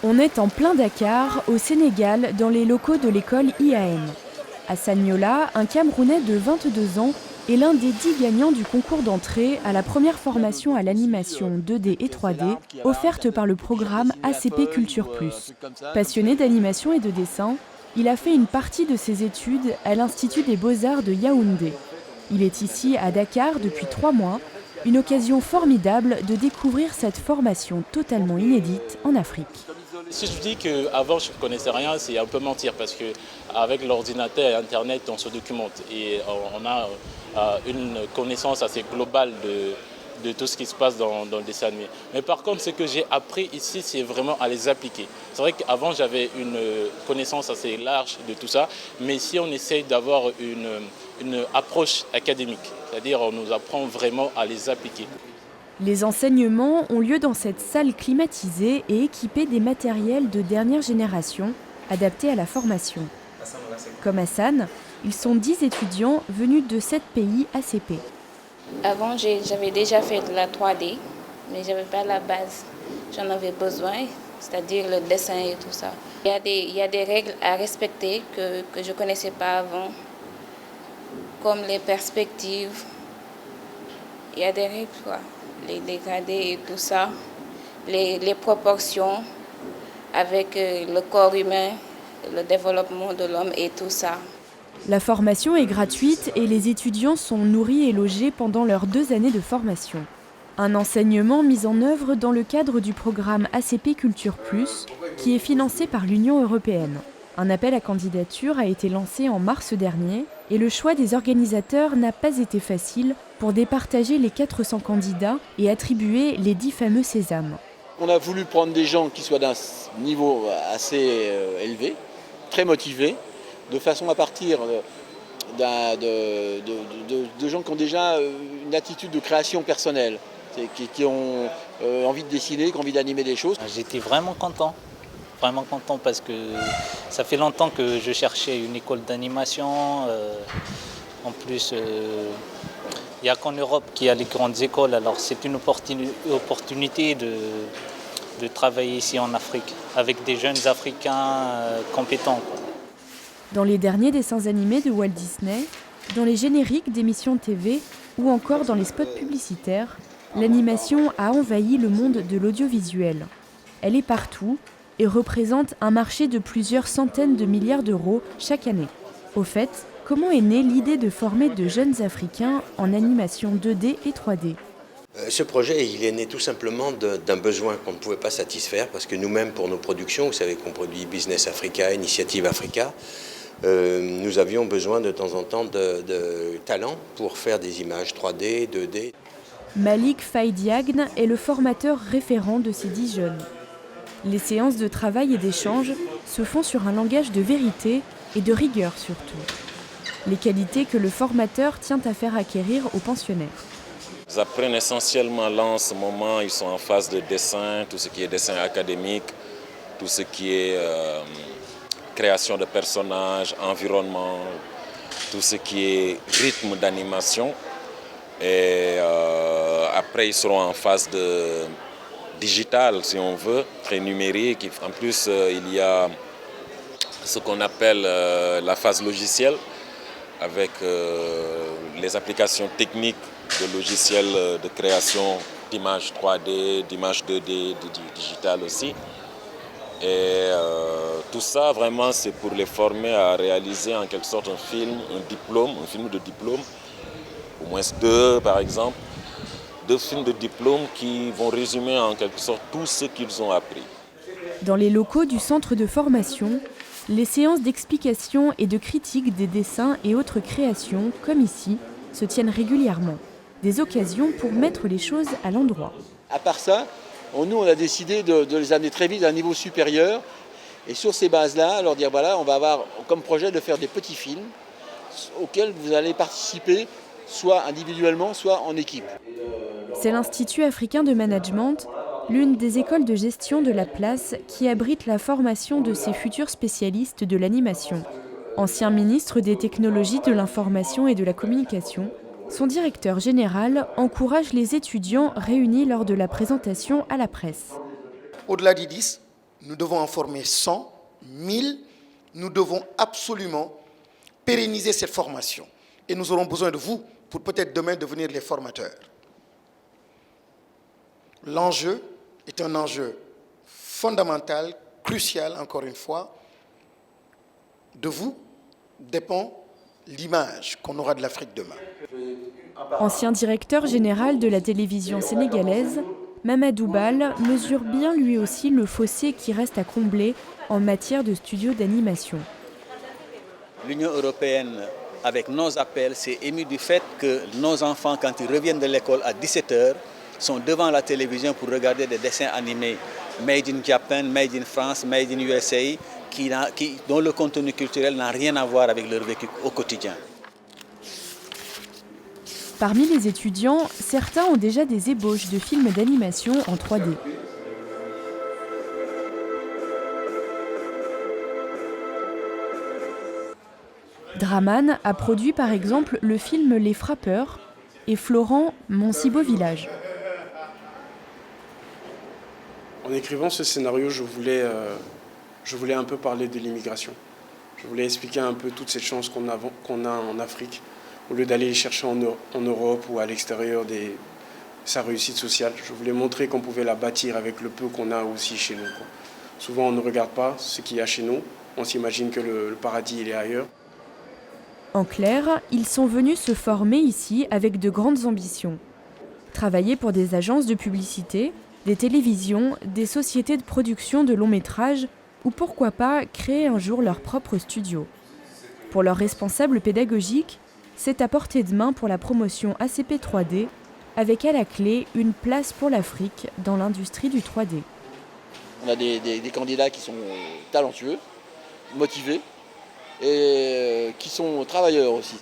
On est en plein Dakar, au Sénégal, dans les locaux de l'école IAM. Hassan Niola, un Camerounais de 22 ans, est l'un des 10 gagnants du concours d'entrée à la première formation à l'animation 2D et 3D offerte par le programme ACP Culture Plus. Passionné d'animation et de dessin, il a fait une partie de ses études à l'Institut des Beaux-Arts de Yaoundé. Il est ici à Dakar depuis 3 mois, une occasion formidable de découvrir cette formation totalement inédite en Afrique. Si je dis qu'avant je ne connaissais rien, c'est un peu mentir parce qu'avec l'ordinateur et Internet, on se documente et on a une connaissance assez globale de tout ce qui se passe dans le dessin animé. Mais par contre, ce que j'ai appris ici, c'est vraiment à les appliquer. C'est vrai qu'avant, j'avais une connaissance assez large de tout ça, mais ici, on essaye d'avoir une approche académique, c'est-à-dire on nous apprend vraiment à les appliquer. Les enseignements ont lieu dans cette salle climatisée et équipée des matériels de dernière génération, adaptés à la formation. Comme Hassan, ils sont 10 étudiants venus de 7 pays ACP. Avant, j'avais déjà fait de la 3D, mais je n'avais pas la base. J'en avais besoin, c'est-à-dire le dessin et tout ça. Il y a des règles à respecter que je ne connaissais pas avant, comme les perspectives. Il y a des règles, quoi. Les dégradés et tout ça, les proportions avec le corps humain, le développement de l'homme et tout ça. La formation est gratuite et les étudiants sont nourris et logés pendant leurs 2 années de formation. Un enseignement mis en œuvre dans le cadre du programme ACP Culture Plus, qui est financé par l'Union européenne. Un appel à candidature a été lancé en mars dernier et le choix des organisateurs n'a pas été facile pour départager les 400 candidats et attribuer les 10 fameux sésames. On a voulu prendre des gens qui soient d'un niveau assez élevé, très motivés, de façon à partir de gens qui ont déjà une attitude de création personnelle, qui ont envie de dessiner, qui ont envie d'animer des choses. J'étais vraiment content parce que ça fait longtemps que je cherchais une école d'animation. En plus, il n'y a qu'en Europe qu'il y a les grandes écoles, alors c'est une opportunité de travailler ici en Afrique avec des jeunes Africains compétents. Dans les derniers dessins animés de Walt Disney, dans les génériques d'émissions TV ou encore dans les spots publicitaires, l'animation a envahi le monde de l'audiovisuel. Elle est partout et représente un marché de plusieurs centaines de milliards d'euros chaque année. Au fait, comment est née l'idée de former de jeunes Africains en animation 2D et 3D ? Ce projet, il est né tout simplement d'un besoin qu'on ne pouvait pas satisfaire parce que nous-mêmes, pour nos productions, vous savez qu'on produit Business Africa, Initiative Africa, nous avions besoin de temps en temps de talents pour faire des images 3D, 2D. Malik Faye-Diagne est le formateur référent de ces 10 jeunes. Les séances de travail et d'échange se font sur un langage de vérité et de rigueur surtout. Les qualités que le formateur tient à faire acquérir aux pensionnaires. Ils apprennent essentiellement là en ce moment, ils sont en phase de dessin, tout ce qui est dessin académique, tout ce qui est création de personnages, environnement, tout ce qui est rythme d'animation. Et après, ils seront en phase de digital, si on veut, très numérique. En plus, il y a ce qu'on appelle la phase logicielle, avec les applications techniques de logiciels de création d'images 3D, d'images 2D, digital aussi. Et tout ça, vraiment, c'est pour les former à réaliser en quelque sorte un film de diplôme, au moins 2 par exemple, 2 films de diplôme qui vont résumer en quelque sorte tout ce qu'ils ont appris. Dans les locaux du centre de formation, les séances d'explication et de critique des dessins et autres créations, comme ici, se tiennent régulièrement. Des occasions pour mettre les choses à l'endroit. À part ça, nous on a décidé de les amener très vite à un niveau supérieur et sur ces bases-là, leur dire voilà, on va avoir comme projet de faire des petits films auxquels vous allez participer soit individuellement, soit en équipe. C'est l'Institut africain de management, l'une des écoles de gestion de la place qui abrite la formation de ces futurs spécialistes de l'animation. Ancien ministre des technologies de l'information et de la communication, son directeur général encourage les étudiants réunis lors de la présentation à la presse. Au-delà des 10, nous devons en former 100, 1000. Nous devons absolument pérenniser cette formation. Et nous aurons besoin de vous pour peut-être demain devenir les formateurs. L'enjeu est un enjeu fondamental, crucial, encore une fois. De vous dépend l'image qu'on aura de l'Afrique demain. Ancien directeur général de la télévision sénégalaise, Mamadou Bal mesure bien lui aussi le fossé qui reste à combler en matière de studios d'animation. L'Union européenne, avec nos appels, s'est émue du fait que nos enfants, quand ils reviennent de l'école à 17h, sont devant la télévision pour regarder des dessins animés made in Japan, made in France, made in USA, dont le contenu culturel n'a rien à voir avec leur vécu au quotidien. Parmi les étudiants, certains ont déjà des ébauches de films d'animation en 3D. Draman a produit par exemple le film Les Frappeurs et Florent, Mon si beau village. En écrivant ce scénario, je voulais un peu parler de l'immigration. Je voulais expliquer un peu toute cette chance qu'on a en Afrique, au lieu d'aller les chercher en Europe ou à l'extérieur de sa réussite sociale. Je voulais montrer qu'on pouvait la bâtir avec le peu qu'on a aussi chez nous. Souvent, on ne regarde pas ce qu'il y a chez nous. On s'imagine que le paradis, il est ailleurs. En clair, ils sont venus se former ici avec de grandes ambitions. Travailler pour des agences de publicité, des télévisions, des sociétés de production de longs métrages ou pourquoi pas créer un jour leur propre studio. Pour leurs responsables pédagogiques, c'est à portée de main pour la promotion ACP 3D, avec à la clé une place pour l'Afrique dans l'industrie du 3D. On a des candidats qui sont talentueux, motivés et qui sont travailleurs aussi.